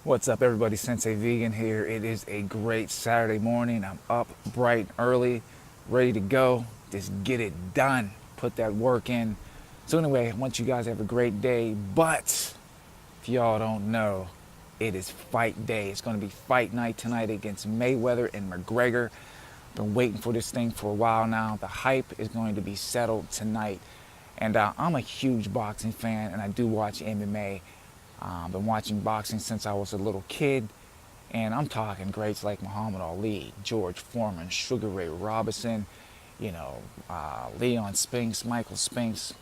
What's up, everybody? Sensei Vegan here. It is a great Saturday morning. I'm up bright and early, ready to go. Just get it done. Put that work in. So anyway, I want you guys to have a great day. But if y'all don't know, it is fight day. It's going to be fight night tonight against Mayweather and McGregor. Been waiting for this thing for a while now. The hype is going to be settled tonight. And I'm a huge boxing fan, and I do watch MMA. Been watching boxing since I was a little kid, and I'm talking greats like Muhammad Ali, George Foreman, Sugar Ray Robinson, Leon Spinks, Michael Spinks,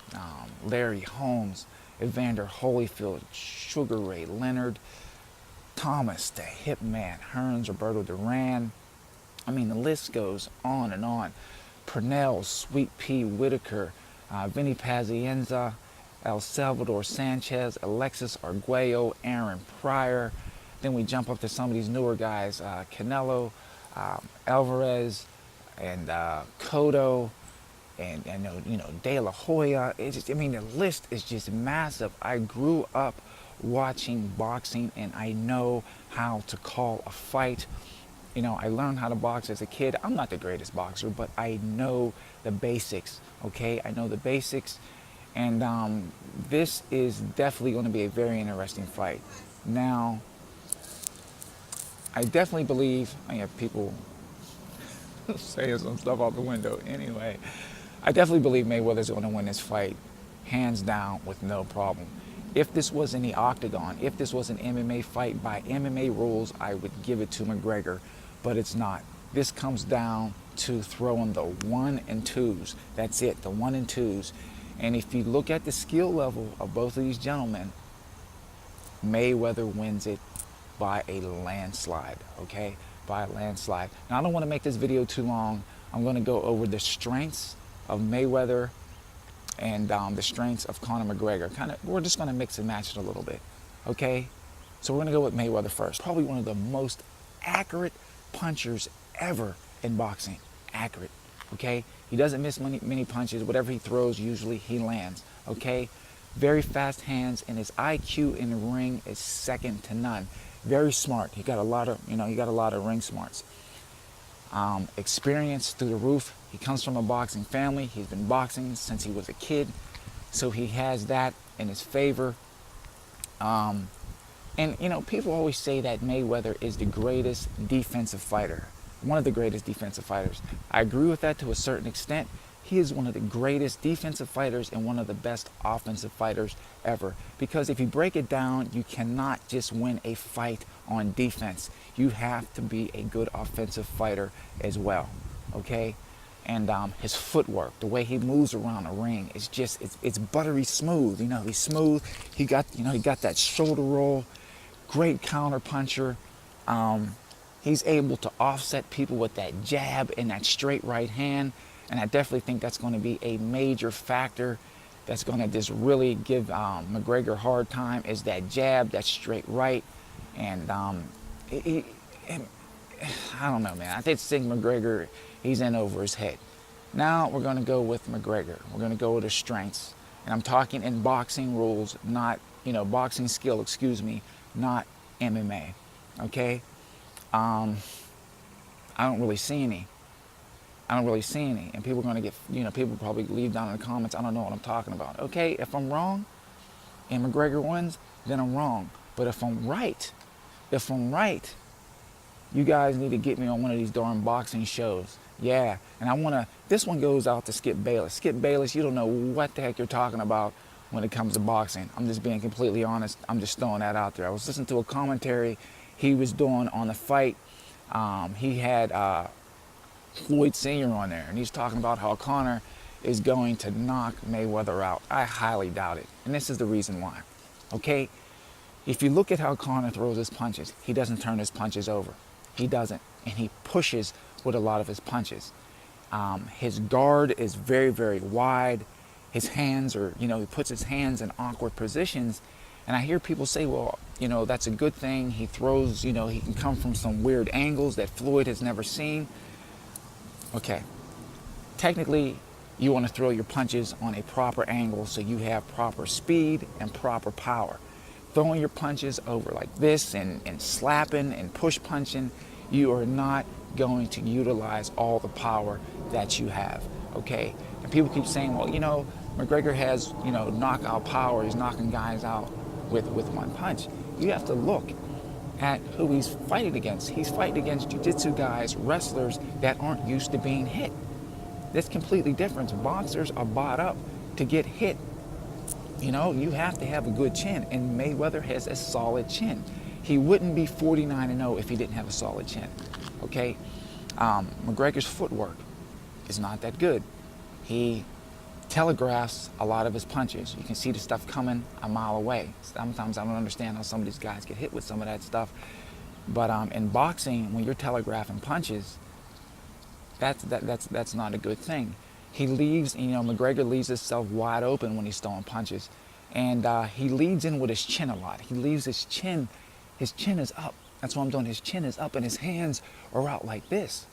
Larry Holmes, Evander Holyfield, Sugar Ray Leonard, Thomas the Hitman Hearns, Roberto Duran. I mean, the list goes on and on. Purnell, Sweet Pea Whitaker, Vinny Pazienza, El Salvador Sanchez, Alexis Arguello, Aaron Pryor. Then we jump up to some of these newer guys, Canelo, Alvarez, and Cotto, and De La Hoya. The list is just massive. I grew up watching boxing, and I know how to call a fight. I learned how to box as a kid. I'm not the greatest boxer, but I know the basics, okay? I know the basics. And this is definitely going to be a very interesting fight. Now, I definitely believe, I have people saying some stuff out the window. Anyway, I definitely believe Mayweather's going to win this fight, hands down, with no problem. If this was in the octagon, if this was an MMA fight by MMA rules, I would give it to McGregor, but it's not. This comes down to throwing the 1 and 2s. That's it, the 1 and 2s. And if you look at the skill level of both of these gentlemen, Mayweather wins it by a landslide, okay? By a landslide. Now, I don't want to make this video too long. I'm going to go over the strengths of Mayweather and the strengths of Conor McGregor. We're just going to mix and match it a little bit, okay? So we're going to go with Mayweather first. Probably one of the most accurate punchers ever in boxing. Accurate. Okay, he doesn't miss many punches. Whatever he throws, usually he lands. Okay, very fast hands, and his IQ in the ring is second to none. Very smart. He got a lot of ring smarts. Experience through the roof. He comes from a boxing family. He's been boxing since he was a kid, so he has that in his favor. And people always say that Mayweather is the greatest defensive fighter. One of the greatest defensive fighters. I agree with that to a certain extent. He is one of the greatest defensive fighters and one of the best offensive fighters ever. Because if you break it down, you cannot just win a fight on defense. You have to be a good offensive fighter as well. Okay? And his footwork, the way he moves around the ring, it's buttery smooth. He's smooth. He got that shoulder roll. Great counter puncher. He's able to offset people with that jab and that straight right hand. And I definitely think that's going to be a major factor that's going to just really give McGregor a hard time, is that jab, that straight right. And I don't know, man. I think McGregor, he's in over his head. Now we're going to go with McGregor. We're going to go with his strengths. And I'm talking in boxing rules, not, boxing skill, excuse me, not MMA. Okay? I don't really see any. And people are going to get, people probably leave down in the comments, I don't know what I'm talking about. Okay, if I'm wrong and McGregor wins, then I'm wrong. But if I'm right, you guys need to get me on one of these darn boxing shows. Yeah, and this one goes out to Skip Bayless. Skip Bayless, you don't know what the heck you're talking about when it comes to boxing. I'm just being completely honest. I'm just throwing that out there. I was listening to a commentary he was doing on the fight. He had Floyd Sr. on there, and he's talking about how Conor is going to knock Mayweather out. I highly doubt it, and this is the reason why. Okay, if you look at how Conor throws his punches, he doesn't turn his punches over. He doesn't, and he pushes with a lot of his punches. His guard is very, very wide. His hands are, he puts his hands in awkward positions. And I hear people say, well, that's a good thing. He throws, he can come from some weird angles that Floyd has never seen. Okay. Technically, you want to throw your punches on a proper angle so you have proper speed and proper power. throwing your punches over like this and slapping and push punching, you are not going to utilize all the power that you have, okay? And people keep saying, well, you know, McGregor has, you know, knockout power. He's knocking guys out with one punch. You have to look at who he's fighting against. He's fighting against jiu-jitsu guys, wrestlers that aren't used to being hit. That's completely different. Boxers are bought up to get hit. You know, you have to have a good chin, and Mayweather has a solid chin. He wouldn't be 49-0 if he didn't have a solid chin, okay? McGregor's footwork is not that good. He telegraphs a lot of his punches. You can see the stuff coming a mile away. Sometimes I don't understand how some of these guys get hit with some of that stuff. But in boxing, when you're telegraphing punches, that's not a good thing. He leaves, you know, McGregor leaves himself wide open when he's throwing punches. And he leads in with his chin a lot. He leaves his chin is up. That's what I'm doing. His chin is up and his hands are out like this.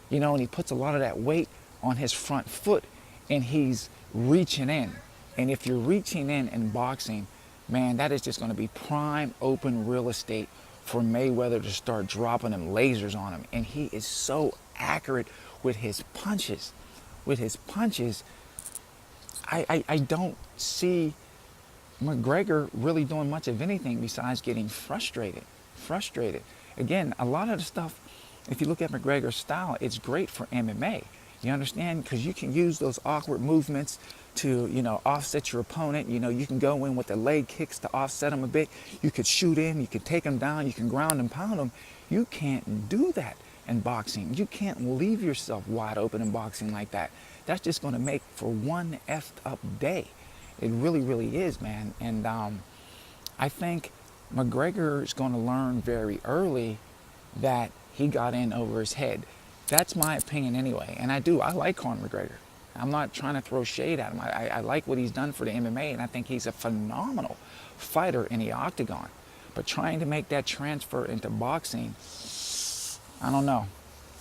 You know, and he puts a lot of that weight on his front foot and he's reaching in. And if you're reaching in boxing, man, that is just going to be prime open real estate for Mayweather to start dropping them lasers on him. And he is so accurate with his punches. With his punches, I don't see McGregor really doing much of anything besides getting frustrated. Again, a lot of the stuff, if you look at McGregor's style, it's great for MMA. You understand? Because you can use those awkward movements to, you know, offset your opponent. You know, you can go in with the leg kicks to offset them a bit. You could shoot in, you can take them down, you can ground and pound them. You can't do that in boxing. You can't leave yourself wide open in boxing like that. That's just going to make for one effed up day. It really, really is, man. And I think McGregor is going to learn very early that he got in over his head. That's my opinion anyway. And I like Conor McGregor. I'm not trying to throw shade at him. I like what he's done for the MMA, and I think he's a phenomenal fighter in the octagon. But trying to make that transfer into boxing, I don't know.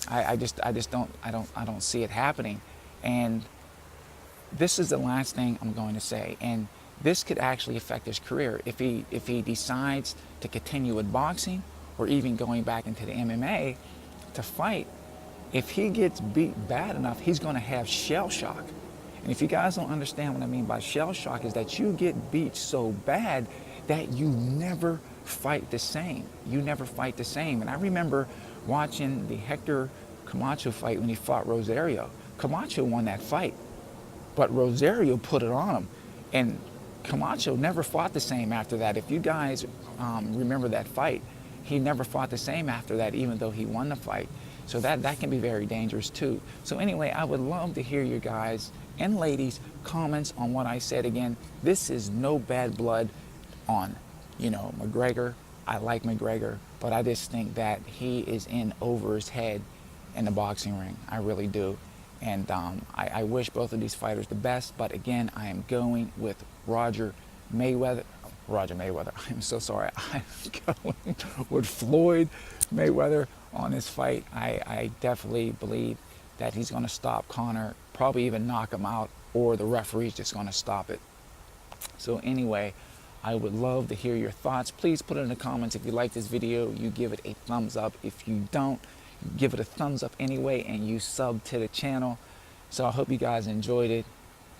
I just don't see it happening. And this is the last thing I'm going to say. And this could actually affect his career if he decides to continue with boxing or even going back into the MMA to fight. If he gets beat bad enough, he's going to have shell shock. And if you guys don't understand what I mean by shell shock, is that you get beat so bad that you never fight the same. You never fight the same. And I remember watching the Hector Camacho fight when he fought Rosario. Camacho won that fight, but Rosario put it on him. And Camacho never fought the same after that. If you guys remember that fight, he never fought the same after that, even though he won the fight. So that can be very dangerous too. So anyway, I would love to hear you guys and ladies comments on what I said. Again, this is no bad blood on, you know, McGregor. I like McGregor, but I just think that he is in over his head in the boxing ring. I really do. And I wish both of these fighters the best, but again, I am going with Roger Mayweather. I'm so sorry. I'm going with Floyd Mayweather on this fight. I definitely believe that he's going to stop Conor, probably even knock him out, or the referee's just going to stop it. So anyway, I would love to hear your thoughts. Please put it in the comments. If you like this video, you give it a thumbs up. If you don't, give it a thumbs up anyway, and you sub to the channel. So I hope you guys enjoyed it.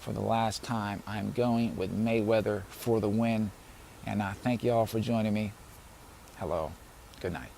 For the last time, I'm going with Mayweather for the win. And I thank you all for joining me. Hello. Good night.